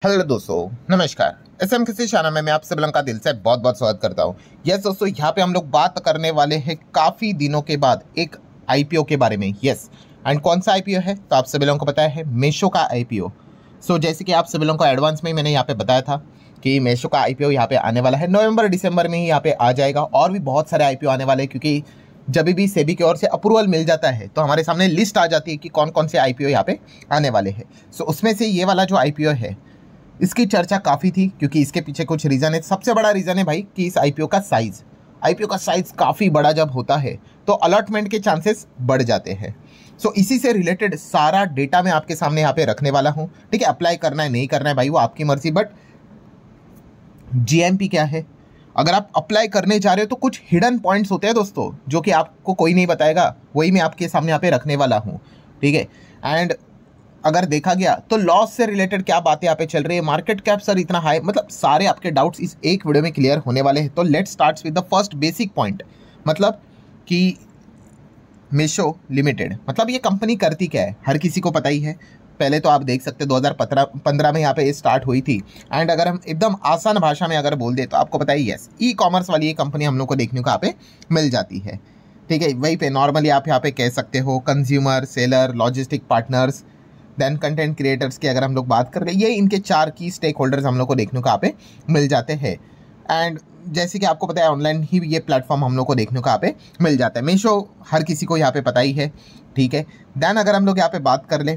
Hello दोस्तों, नमस्कार। SM किसी चैनल में मैं आप सब लोगों का दिल से बहुत बहुत स्वागत करता हूँ। यस दोस्तों, यहाँ पे हम लोग बात करने वाले हैं काफ़ी दिनों के बाद एक आईपीओ के बारे में। यस, एंड कौन सा आईपीओ है तो आप सभी लोगों को पता है, मीशो का आईपीओ। सो जैसे कि आप सभी लोगों को एडवांस में मैंने यहाँ पे बताया था कि मीशो का आईपीओ यहाँ पे आने वाला है, नवंबर दिसंबर में ही यहाँ पे आ जाएगा। और भी बहुत सारे आईपीओ आने वाले हैं, क्योंकि जब भी सेबी की ओर से अप्रूवल मिल जाता है तो हमारे सामने लिस्ट आ जाती है कि कौन कौन से आईपीओ यहाँ पे आने वाले हैं। सो उसमें से ये वाला जो आईपीओ है, इसकी चर्चा काफ़ी थी, क्योंकि इसके पीछे कुछ रीज़न है। सबसे बड़ा रीज़न है भाई कि इस आईपीओ का साइज़ काफ़ी बड़ा जब होता है तो अलॉटमेंट के चांसेस बढ़ जाते हैं। सो इसी से रिलेटेड सारा डेटा मैं आपके सामने यहाँ पे रखने वाला हूँ। ठीक है, अप्लाई करना है नहीं करना है भाई वो आपकी मर्जी, बट जीएमपी क्या है, अगर आप अप्लाई करने जा रहे हो तो कुछ हिडन पॉइंट्स होते हैं दोस्तों, जो कि आपको कोई नहीं बताएगा, वही मैं आपके सामने यहाँ पे रखने वाला हूँ। ठीक है, एंड अगर देखा गया तो लॉस से रिलेटेड क्या बातें यहाँ पे चल रही है, मार्केट कैप सर इतना हाई, मतलब सारे आपके डाउट्स इस एक वीडियो में क्लियर होने वाले हैं। तो let's start with the first basic point, मतलब कि मीशो लिमिटेड, मतलब ये कंपनी करती क्या है हर किसी को पता ही है। पहले तो आप देख सकते हैं 2015 में यहाँ पे ये स्टार्ट हुई थी। एंड अगर हम एकदम आसान भाषा में अगर बोल दे तो आपको पता ही, यस, ई कॉमर्स वाली ये कंपनी हम लोग को देखने को यहाँ पे मिल जाती है। ठीक है, वहीं पे नॉर्मली आप यहाँ पे कह सकते हो consumer, seller, logistic partners, then content creators की अगर हम लोग बात कर रहे हैं, ये इनके 4 की स्टेक होल्डर्स हम लोग को देखने को यहाँ पे मिल जाते हैं। एंड जैसे कि आपको पता है ऑनलाइन ही ये प्लेटफॉर्म हम लोग को देखने को यहाँ पे मिल जाता है। मीशो हर किसी को यहाँ पे पता ही है। ठीक है, देन अगर हम लोग यहाँ पे बात कर ले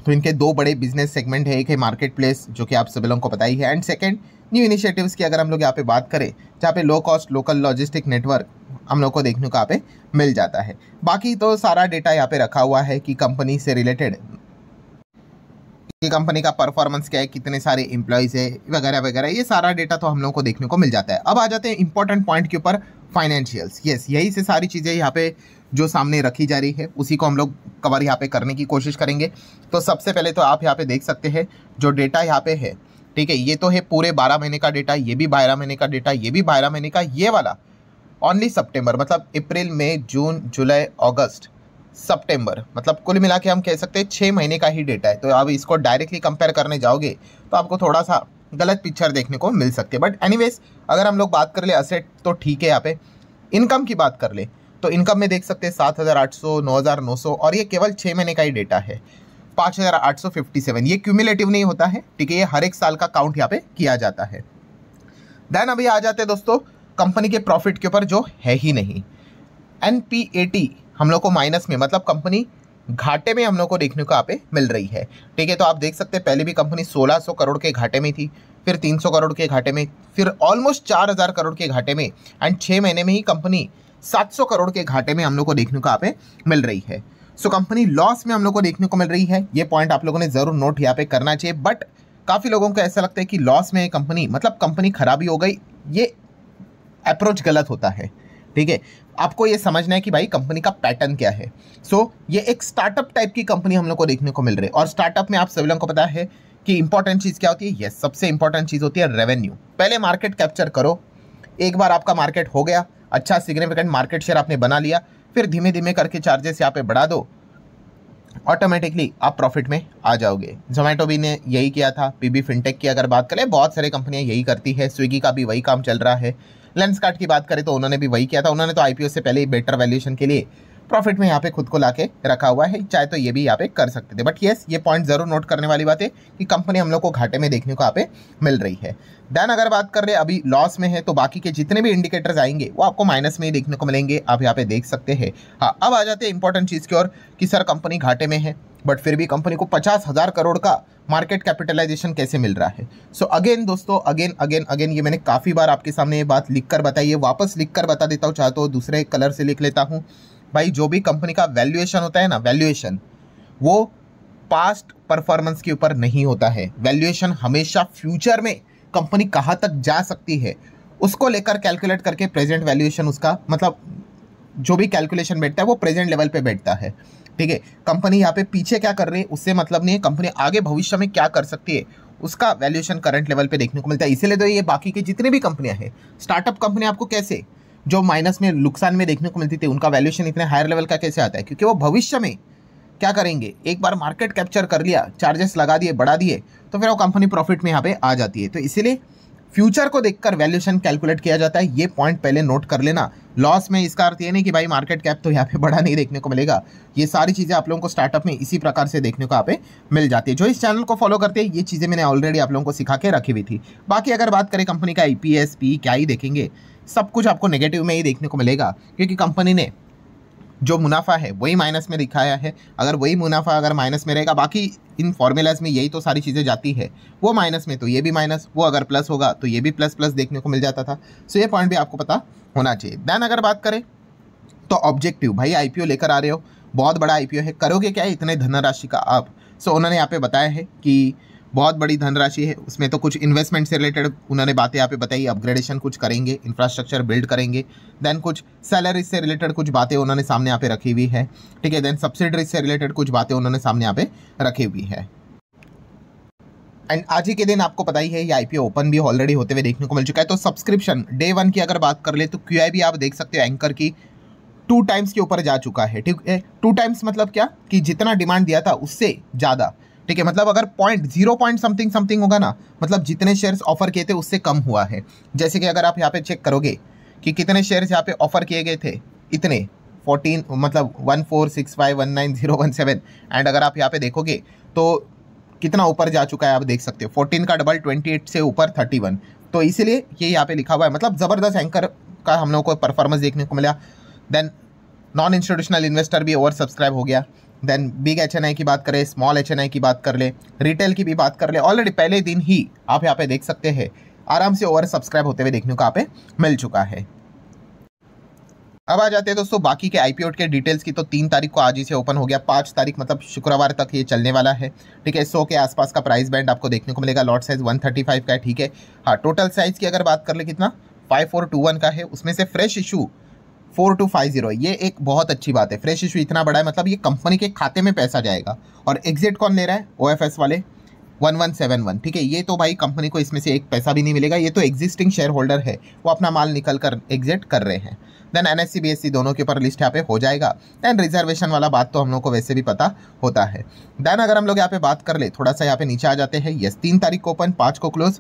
तो इनके 2 बड़े बिजनेस सेगमेंट है, एक है मार्केट प्लेस जो कि आप सभी लोगों को पता ही है, एंड सेकेंड न्यू इनिशिएटिव्स की अगर हम लोग यहाँ पे बात करें, जहाँ पे low cost local logistic network हम लोग को देखने को यहाँ पे मिल जाता है। बाकी तो सारा डेटा यहाँ पे रखा हुआ है कि कंपनी से रिलेटेड कि कंपनी का परफॉर्मेंस क्या है, कितने सारे एम्प्लॉयज़ है वगैरह वगैरह, ये सारा डेटा तो हम लोगों को देखने को मिल जाता है। अब आ जाते हैं इंपॉर्टेंट पॉइंट के ऊपर, फाइनेंशियल्स। यस, यही से सारी चीज़ें यहाँ पे जो सामने रखी जा रही है उसी को हम लोग कवर यहाँ पे करने की कोशिश करेंगे। तो सबसे पहले तो आप यहाँ पे देख सकते हैं जो डेटा यहाँ पे है। ठीक है, ये तो है पूरे 12 महीने का डेटा, ये भी 12 महीने का डेटा, ये भी 12 महीने का, ये वाला ओनली सितंबर, मतलब अप्रैल मई जून जुलाई अगस्त सितंबर, मतलब कुल मिला के हम कह सकते हैं 6 महीने का ही डेटा है। तो अब इसको डायरेक्टली कंपेयर करने जाओगे तो आपको थोड़ा सा गलत पिक्चर देखने को मिल सकती है। बट एनीवेज अगर हम लोग बात कर ले असेट तो ठीक है। यहाँ पे इनकम की बात कर ले तो इनकम में देख सकते हैं 7,800, 9,900, और ये केवल 6 महीने का ही डेटा है, 5,857। ये क्यूमुलेटिव नहीं होता है, ठीक है, ये हर एक साल का काउंट यहाँ पे किया जाता है। देन अभी आ जाते हैं दोस्तों कंपनी के प्रॉफिट के ऊपर, जो है ही नहीं। NPAT हम लोग को माइनस में, मतलब कंपनी घाटे में हम लोग को देखने को यहाँ पे मिल रही है। ठीक है, तो आप देख सकते हैं पहले भी कंपनी 1600 करोड़ के घाटे में थी, फिर 300 करोड़ के घाटे में, फिर ऑलमोस्ट 4,000 करोड़ के घाटे में, एंड 6 महीने में ही कंपनी 700 करोड़ के घाटे में हम लोग को देखने को यहाँ पे मिल रही है। सो कंपनी लॉस में हम लोग को देखने को मिल रही है। ये पॉइंट आप लोगों ने जरूर नोट यहाँ पे करना चाहिए। बट काफ़ी लोगों को ऐसा लगता है कि लॉस में कंपनी, मतलब कंपनी खराबी हो गई, ये अप्रोच गलत होता है। ठीक है, आपको ये समझना है कि भाई कंपनी का पैटर्न क्या है। सो ये एक स्टार्टअप टाइप की कंपनी हम लोग को देखने को मिल रही है, और स्टार्टअप में आप सभी लोगों को पता है कि इंपॉर्टेंट चीज़ क्या होती है। यस, सबसे इंपॉर्टेंट चीज़ होती है रेवेन्यू। पहले मार्केट कैप्चर करो, एक बार आपका मार्केट हो गया, अच्छा सिग्निफिकेंट मार्केट शेयर आपने बना लिया, फिर धीमे धीमे करके चार्जेस यहाँ पे बढ़ा दो, ऑटोमेटिकली आप प्रॉफिट में आ जाओगे। जोमेटो भी ने यही किया था। पीबी फिनटेक की अगर बात करें, बहुत सारी कंपनियां यही करती है, स्विगी का भी वही काम चल रहा है। लेंसकार्ट की बात करें तो उन्होंने भी वही किया था, उन्होंने तो आईपीओ से पहले ही बेटर वैल्यूएशन के लिए प्रॉफिट में यहाँ पे खुद को लाके रखा हुआ है, चाहे तो ये भी यहाँ पे कर सकते थे। बट यस, ये पॉइंट जरूर नोट करने वाली बात है कि कंपनी हम लोग को घाटे में देखने को यहाँ पे मिल रही है। देन अगर बात कर रहे अभी लॉस में है तो बाकी के जितने भी इंडिकेटर्स आएंगे वो आपको माइनस में ही देखने को मिलेंगे, आप यहाँ पे देख सकते हैं। हाँ, अब आ जाते हैं इंपॉर्टेंट चीज़ की ओर कि सर कंपनी घाटे में है बट फिर भी कंपनी को 50,000 करोड़ का मार्केट कैपिटलाइजेशन कैसे मिल रहा है। सो अगेन दोस्तों, अगेन ये मैंने काफ़ी बार आपके सामने ये बात लिख कर बताई है, वापस लिख कर बता देता हूँ, चाहे तो दूसरे कलर से लिख लेता हूँ। भाई जो भी कंपनी का वैल्यूएशन होता है ना, वैल्यूएशन वो पास्ट परफॉर्मेंस के ऊपर नहीं होता है। वैल्यूएशन हमेशा फ्यूचर में कंपनी कहाँ तक जा सकती है उसको लेकर कैलकुलेट करके प्रेजेंट वैल्यूएशन, उसका मतलब जो भी कैलकुलेशन बैठता है वो प्रेजेंट लेवल पे बैठता है। ठीक है, कंपनी यहाँ पे पीछे क्या कर रही है उससे मतलब नहीं है, कंपनी आगे भविष्य में क्या कर सकती है उसका वैल्यूएशन करंट लेवल पे देखने को मिलता है। इसीलिए तो ये बाकी की जितने भी कंपनियां हैं, स्टार्टअप कंपनी आपको कैसे जो माइनस में नुकसान में देखने को मिलती थी, उनका वैल्यूएशन इतने हायर लेवल का कैसे आता है, क्योंकि वो भविष्य में क्या करेंगे, एक बार मार्केट कैप्चर कर लिया, चार्जेस लगा दिए, बढ़ा दिए, तो फिर वो कंपनी प्रॉफिट में यहाँ पे आ जाती है। तो इसीलिए फ्यूचर को देखकर वैल्यूएशन कैलकुलेट किया जाता है, ये पॉइंट पहले नोट कर लेना। लॉस में इसका अर्थ ये नहीं कि भाई मार्केट कैप तो यहाँ पे बड़ा नहीं देखने को मिलेगा, ये सारी चीज़ें आप लोगों को स्टार्टअप में इसी प्रकार से देखने को यहाँ पे मिल जाती है। जो इस चैनल को फॉलो करते हैं, ये चीज़ें मैंने ऑलरेडी आप लोगों को सिखा के रखी हुई थी। बाकी अगर बात करें कंपनी का EPS P क्या ही देखेंगे, सब कुछ आपको नेगेटिव में ही देखने को मिलेगा, क्योंकि कंपनी ने जो मुनाफा है वही माइनस में दिखाया है। अगर वही मुनाफा अगर माइनस में रहेगा, बाकी इन फॉर्मूलाज में यही तो सारी चीज़ें जाती है, वो माइनस में तो ये भी माइनस, वो अगर प्लस होगा तो ये भी प्लस प्लस देखने को मिल जाता था। सो ये पॉइंट भी आपको पता होना चाहिए। देन अगर बात करें तो ऑब्जेक्टिव, भाई IPO लेकर आ रहे हो, बहुत बड़ा IPO है, करोगे क्या इतने धनराशि का आप। सो उन्होंने यहाँ पे बताया है कि बहुत बड़ी धनराशि है, उसमें तो कुछ इन्वेस्टमेंट से रिलेटेड उन्होंने बातें यहाँ पे बताई, अपग्रेडेशन कुछ करेंगे, इंफ्रास्ट्रक्चर बिल्ड करेंगे, देन कुछ सैलरी से रिलेटेड कुछ बातें उन्होंने सामने यहाँ पे रखी हुई है, ठीक है। देन सब्सिडरी से रिलेटेड कुछ बातें उन्होंने सामने यहाँ पे रखी हुई है। एंड आज ही के दिन आपको पता ही है ये IPO ओपन भी ऑलरेडी होते हुए देखने को मिल चुका है। तो सब्सक्रिप्शन डे 1 की अगर बात कर ले तो QIB आप देख सकते हो एंकर की 2 टाइम्स के ऊपर जा चुका है, ठीक है। 2 टाइम्स मतलब क्या कि जितना डिमांड दिया था उससे ज़्यादा, ठीक है। मतलब अगर 0 समथिंग समथिंग होगा ना, मतलब जितने शेयर्स ऑफर किए थे उससे कम हुआ है। जैसे कि अगर आप यहाँ पे चेक करोगे कि कितने शेयर्स यहाँ पे ऑफर किए गए थे, इतने 14 मतलब 146519,017 एंड अगर आप यहाँ पे देखोगे तो कितना ऊपर जा चुका है आप देख सकते हो, 14 का डबल 28 से ऊपर 31। तो इसीलिए ये यहाँ पे लिखा हुआ है, मतलब ज़बरदस्त एंकर का हम लोग को परफॉर्मेंस देखने को मिला। देन नॉन इंस्टीट्यूशनल इन्वेस्टर भी ओवर सब्सक्राइब हो गया। देन बिग HNI की बात करें, स्मॉल HNI की बात कर ले, रिटेल की भी बात कर ले, ऑलरेडी पहले दिन ही आप यहाँ पे देख सकते हैं आराम से ओवर सब्सक्राइब होते हुए देखने को यहाँ पे मिल चुका है। अब आ जाते हैं दोस्तों बाकी के IPO के डिटेल्स की। तो 3 तारीख को आज ही से ओपन हो गया, 5 तारीख मतलब शुक्रवार तक ये चलने वाला है, ठीक है। 100 के आसपास का प्राइस बैंड आपको देखने को मिलेगा, लॉट साइज 135 का है, ठीक है। हाँ, टोटल साइज की अगर बात कर ले कितना 5421 का है, उसमें से फ्रेश इशू 4250, ये एक बहुत अच्छी बात है। फ्रेश इशू इतना बड़ा है, मतलब ये कंपनी के खाते में पैसा जाएगा। और एग्जिट कौन ले रहा है, OFS वाले 1171, ठीक है। ये तो भाई कंपनी को इसमें से एक पैसा भी नहीं मिलेगा, ये तो एग्जिस्टिंग शेयर होल्डर है, वो अपना माल निकल कर एग्जिट कर रहे हैं। देन NSE BSE दोनों के ऊपर लिस्ट यहाँ पे हो जाएगा। देन रिजर्वेशन वाला बात तो हम लोग को वैसे भी पता होता है। देन अगर हम लोग यहाँ पे बात कर ले, थोड़ा सा यहाँ पे नीचे आ जाते हैं। यस, 3 तारीख को ओपन, 5 को क्लोज।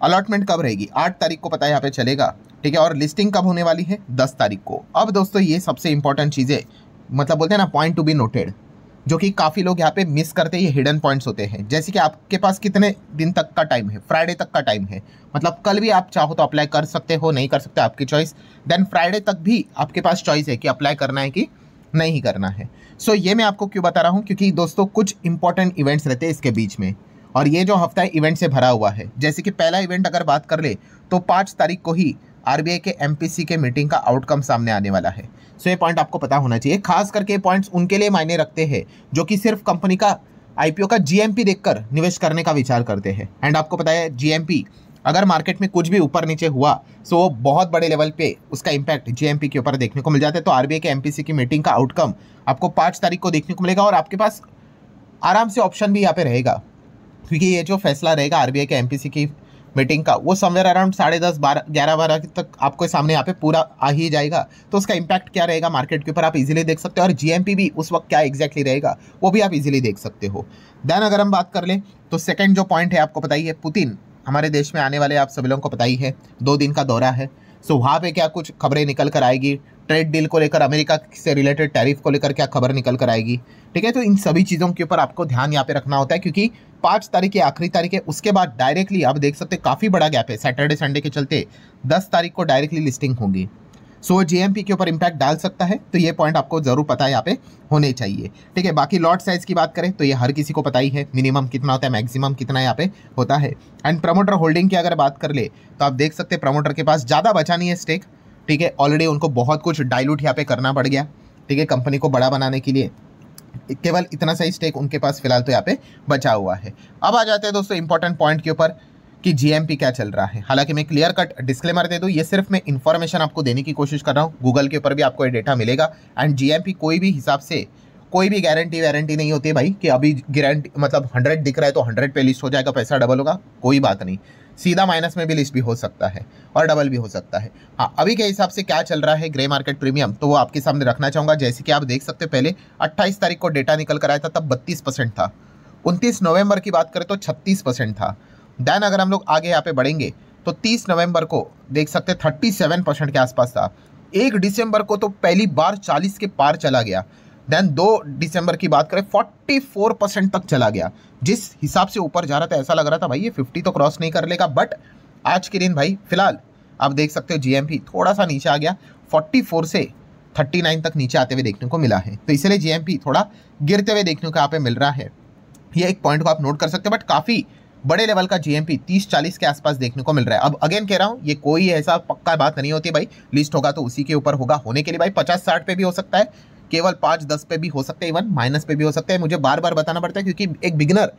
अलॉटमेंट कब रहेगी, 8 तारीख को पता है यहाँ पे चलेगा, ठीक है। और लिस्टिंग कब होने वाली है, 10 तारीख को। अब दोस्तों ये सबसे इंपॉर्टेंट चीज़ें, मतलब बोलते हैं ना पॉइंट टू बी नोटेड, जो कि काफ़ी लोग यहाँ पे मिस करते हैं, ये हिडन पॉइंट्स होते हैं। जैसे कि आपके पास कितने दिन तक का टाइम है, फ्राइडे तक का टाइम है, मतलब कल भी आप चाहो तो अप्लाई कर सकते हो, नहीं कर सकते आपकी चॉइस। देन फ्राइडे तक भी आपके पास चॉइस है कि अप्लाई करना है कि नहीं करना है। सो ये मैं आपको क्यों बता रहा हूँ, क्योंकि दोस्तों कुछ इंपॉर्टेंट इवेंट्स रहते हैं इसके बीच में, और ये जो हफ्ता है इवेंट से भरा हुआ है। जैसे कि पहला इवेंट अगर बात कर ले तो 5 तारीख को ही RBI के MPC के मीटिंग का आउटकम सामने आने वाला है। सो ये पॉइंट आपको पता होना चाहिए। खास करके पॉइंट्स उनके लिए मायने रखते हैं जो कि सिर्फ कंपनी का IPO का GMP देखकर निवेश करने का विचार करते हैं। एंड आपको पता है GMP अगर मार्केट में कुछ भी ऊपर नीचे हुआ सो वो बहुत बड़े लेवल पे उसका इम्पैक्ट GMP के ऊपर देखने को मिल जाता है। तो RBI के MPC की मीटिंग का आउटकम आपको 5 तारीख को देखने को मिलेगा, और आपके पास आराम से ऑप्शन भी यहाँ पे रहेगा, क्योंकि ये जो फैसला रहेगा RBI के MPC की मीटिंग का, वो समवेयर अराउंड 10:30 11-12 तक आपको सामने यहाँ पे पूरा आ ही जाएगा। तो उसका इम्पैक्ट क्या रहेगा मार्केट के ऊपर आप इजीली देख सकते हो, और GMP भी उस वक्त क्या एग्जैक्टली रहेगा वो भी आप इजीली देख सकते हो। देन अगर हम बात कर लें तो सेकंड जो पॉइंट है आपको पता ही है, पुतिन हमारे देश में आने वाले, आप सभी लोगों को पता ही है, 2 दिन का दौरा है। सो वहाँ पे क्या कुछ खबरें निकल कर आएगी, ट्रेड डील को लेकर, अमेरिका से रिलेटेड टैरिफ को लेकर क्या खबर निकल कर आएगी, ठीक है। तो इन सभी चीज़ों के ऊपर आपको ध्यान यहाँ पे रखना होता है, क्योंकि 5 तारीख की आखिरी तारीख है, उसके बाद डायरेक्टली आप देख सकते हैं काफ़ी बड़ा गैप है, सैटरडे संडे के चलते 10 तारीख को डायरेक्टली लिस्टिंग होगी। सो GMP के ऊपर इम्पैक्ट डाल सकता है, तो ये पॉइंट आपको जरूर पता है यहाँ पे होने चाहिए, ठीक है। बाकी लॉट साइज की बात करें तो ये हर किसी को पता ही है, मिनिमम कितना होता है, मैक्सिमम कितना यहाँ पे होता है। एंड प्रमोटर होल्डिंग की अगर बात कर ले तो आप देख सकते हैं प्रमोटर के पास ज़्यादा बचा नहीं है स्टेक, ठीक है। ऑलरेडी उनको बहुत कुछ डाइल्यूट यहाँ पे करना पड़ गया, ठीक है, कंपनी को बड़ा बनाने के लिए। केवल इतना सही स्टेक उनके पास फिलहाल तो यहाँ पे बचा हुआ है। अब आ जाते हैं दोस्तों इंपॉर्टेंट पॉइंट के ऊपर कि GMP क्या चल रहा है। हालांकि मैं क्लियर कट डिस्क्लेमर दे दूं, ये सिर्फ मैं इन्फॉर्मेशन आपको देने की कोशिश कर रहा हूँ, गूगल के ऊपर भी आपको ये डेटा मिलेगा। एंड GMP कोई भी हिसाब से कोई भी गारंटी नहीं होती है भाई कि अभी गारंटी मतलब 100 दिख रहा है तो 100 पे लिस्ट हो जाएगा, पैसा डबल होगा, कोई बात नहीं। सीधा माइनस में भी लिस्ट भी हो सकता है और डबल भी हो सकता है। हाँ, अभी के हिसाब से क्या चल रहा है ग्रे मार्केट प्रीमियम, तो वो आपके सामने रखना चाहूँगा। जैसे कि आप देख सकते हैं, पहले 28 तारीख को डेटा निकल कर आया था, तब 32% था। 29 नवंबर की बात करें तो 36% था। देन अगर हम लोग आगे यहाँ पे बढ़ेंगे तो 30 नवंबर को देख सकते 37% के आसपास था। 1 दिसंबर को तो पहली बार 40 के पार चला गया। देन 2 दिसंबर की बात करें 44% तक चला गया। जिस हिसाब से ऊपर जा रहा था ऐसा लग रहा था भाई ये 50 तो क्रॉस नहीं कर लेगा, बट आज के दिन भाई फिलहाल आप देख सकते हो जीएमपी थोड़ा सा नीचे आ गया, 44 से 39 तक नीचे आते हुए देखने को मिला है। तो इसलिए जीएमपी थोड़ा गिरते हुए देखने को यहाँ पे मिल रहा है। ये एक पॉइंट को आप नोट कर सकते हो, बट काफ़ी बड़े लेवल का जीएमपी 30-40 के आसपास देखने को मिल रहा है। अब अगेन कह रहा हूँ, ये कोई ऐसा पक्का बात नहीं होती भाई, लिस्ट होगा तो उसी के ऊपर होगा। होने के लिए भाई 50-60 पे भी हो सकता है, केवल 5-10 पे भी हो सकता है, इवन माइनस पे भी हो सकता है। मुझे बार बार बताना पड़ता है क्योंकि एक बिगिनर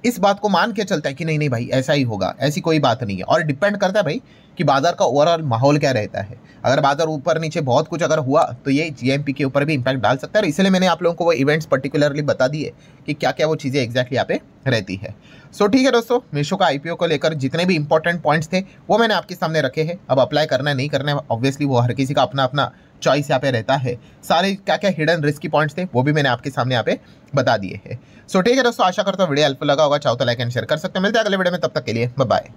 इस बात को मान के चलता है कि नहीं नहीं भाई ऐसा ही होगा, ऐसी कोई बात नहीं है। और डिपेंड करता है भाई कि बाजार का ओवरऑल माहौल क्या रहता है। अगर बाजार ऊपर नीचे बहुत कुछ अगर हुआ तो ये जीएमपी के ऊपर भी इंपैक्ट डाल सकता है। इसलिए मैंने आप लोगों को वो इवेंट्स पर्टिकुलरली बता दिए कि क्या क्या वो चीज़ें एग्जैक्टली यहाँ पे रहती है। सो ठीक है दोस्तों, मीशो का आईपीओ को लेकर जितने भी इंपॉर्टेंट पॉइंट्स थे वो मैंने आपके सामने रखे हैं। अब अप्लाई करना है नहीं करना है ऑब्वियसली वो हर किसी का अपना अपना चॉइस यहाँ पे रहता है। सारे क्या क्या हिडन रिस्की पॉइंट्स थे वो भी मैंने आपके सामने यहाँ पे बता दिए हैं। सो ठीक है दोस्तों, आशा करता हूँ वीडियो हेल्पफुल लगा होगा। चाहो तो लाइक एंड शेयर कर सकते हैं। मिलते हैं अगले वीडियो में, तब तक के लिए बाय बाय।